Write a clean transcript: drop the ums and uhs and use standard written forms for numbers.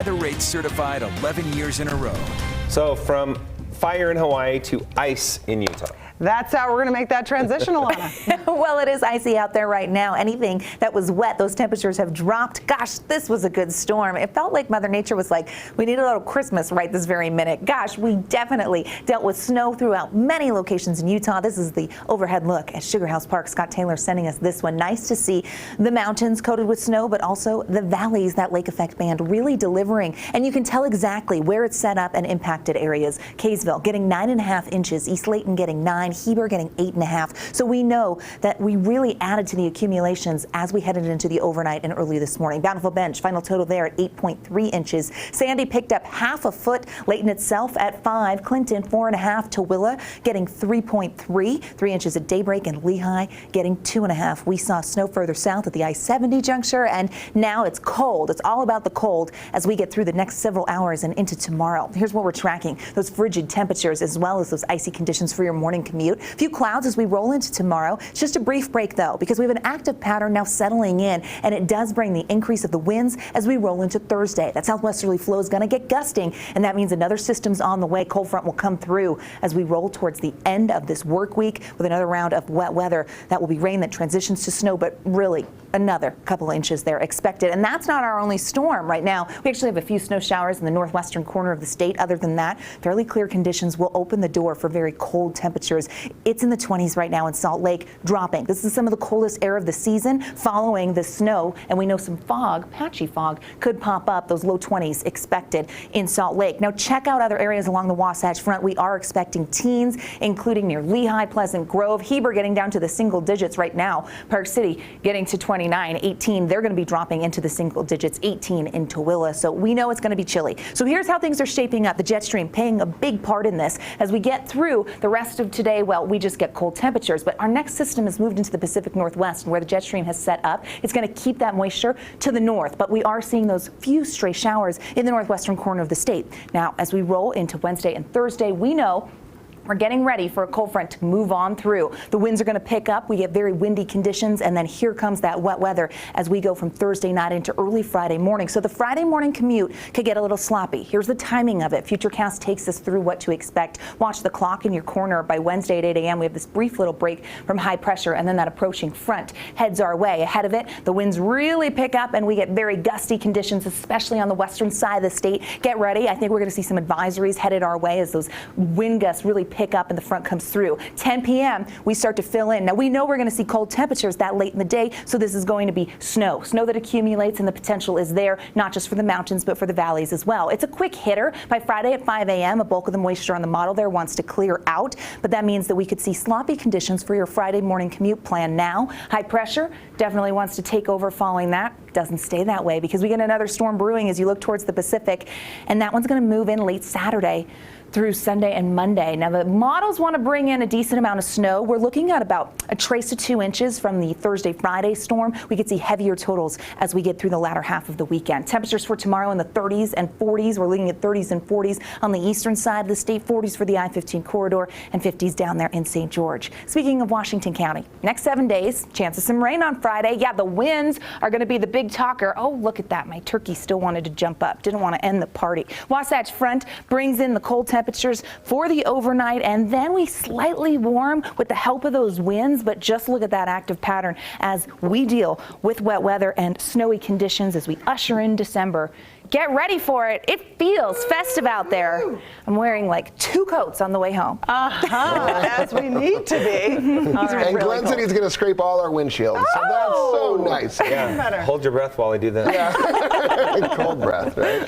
Weather Rate certified 11 years in a row. So from fire in Hawaii to ice in Utah. That's how we're going to make that transition, Alana. Well, it is icy out there right now. Anything that was wet, those temperatures have dropped. Gosh, this was a good storm. It felt like Mother Nature was like, we need a little Christmas right this very minute. Gosh, we definitely dealt with snow throughout many locations in Utah. This is the overhead look at Sugar House Park. Scott Taylor sending us this one. Nice to see the mountains coated with snow, but also the valleys, that lake effect band really delivering. And you can tell exactly where it's set up and impacted areas. Kaysville getting 9.5 inches, East Layton getting 9, Heber getting 8.5. So we know that we really added to the accumulations as we headed into the overnight and early this morning. Bountiful Bench, final total there at 8.3 inches. Sandy picked up half a foot. Layton itself at 5. Clinton 4.5. Tooele getting 3.3. 3 inches at Daybreak, and Lehigh getting 2.5. We saw snow further south at the I-70 juncture, and now it's cold. It's all about the cold as we get through the next several hours and into tomorrow. Here's what we're tracking. Those frigid temperatures as well as those icy conditions for your morning commute. A few clouds as we roll into tomorrow. It's just a brief break, though, because we have an active pattern now settling in, and it does bring the increase of the winds as we roll into Thursday. That southwesterly flow is going to get gusting, and that means another system's on the way. Cold front will come through as we roll towards the end of this work week with another round of wet weather. That will be rain that transitions to snow, but really another couple inches there expected. And that's not our only storm right now. We actually have a few snow showers in the northwestern corner of the state. Other than that, fairly clear conditions will open the door for very cold temperatures. It's in the 20s right now in Salt Lake, dropping. This is some of the coldest air of the season following the snow, and we know some fog, patchy fog, could pop up. Those low 20s expected in Salt Lake. Now check out other areas along the Wasatch Front. We are expecting teens, including near Lehigh, Pleasant Grove, Heber getting down to the single digits right now. Park City getting to 29, 18. They're going to be dropping into the single digits, 18 in Tooele. So we know it's going to be chilly. So here's how things are shaping up. The jet stream playing a big part in this as we get through the rest of today. Well, we just get cold temperatures, but our next system has moved into the Pacific Northwest, and where the jet stream has set up, it's going to keep that moisture to the north, but we are seeing those few stray showers in the northwestern corner of the state. Now, as we roll into Wednesday and Thursday, we know we're getting ready for a cold front to move on through. The winds are going to pick up. We get very windy conditions, and then here comes that wet weather as we go from Thursday night into early Friday morning. So the Friday morning commute could get a little sloppy. Here's the timing of it. Futurecast takes us through what to expect. Watch the clock in your corner. By Wednesday at 8 a.m., we have this brief little break from high pressure, and then that approaching front heads our way. Ahead of it, the winds really pick up, and we get very gusty conditions, especially on the western side of the state. Get ready. I think we're going to see some advisories headed our way as those wind gusts really pick up and the front comes through. 10 p.m. we start to fill in. Now we know we're going to see cold temperatures that late in the day, so this is going to be snow that accumulates, and the potential is there not just for the mountains but for the valleys as well. It's a quick hitter. By Friday at 5 a.m. a bulk of the moisture on the model there wants to clear out, but that means that we could see sloppy conditions for your Friday morning commute plan now. High pressure definitely wants to take over following that. Doesn't stay that way because we get another storm brewing as you look towards the Pacific, and that one's going to move in late Saturday through Sunday and Monday. Now the models want to bring in a decent amount of snow. We're looking at about a trace to 2 inches from the Thursday-Friday storm. We could see heavier totals as we get through the latter half of the weekend. Temperatures for tomorrow in the 30s and 40s. We're looking at 30s and 40s on the eastern side of the state, 40s for the I-15 corridor, and 50s down there in St. George. Speaking of Washington County, next 7 days, chance of some rain on Friday. Yeah, the winds are going to be the big talker. Oh, look at that. My turkey still wanted to jump up. Didn't want to end the party. Wasatch Front brings in the cold temperatures for the overnight, and then we slightly warm with the help of those winds, but just look at that active pattern as we deal with wet weather and snowy conditions as we usher in December. Get ready for it. It feels festive out there. I'm wearing like 2 coats on the way home. As we need to be. And Glenn said he's going to scrape all our windshields, so that's so nice. Yeah. Hold your breath while I do that. Yeah. Cold breath, right?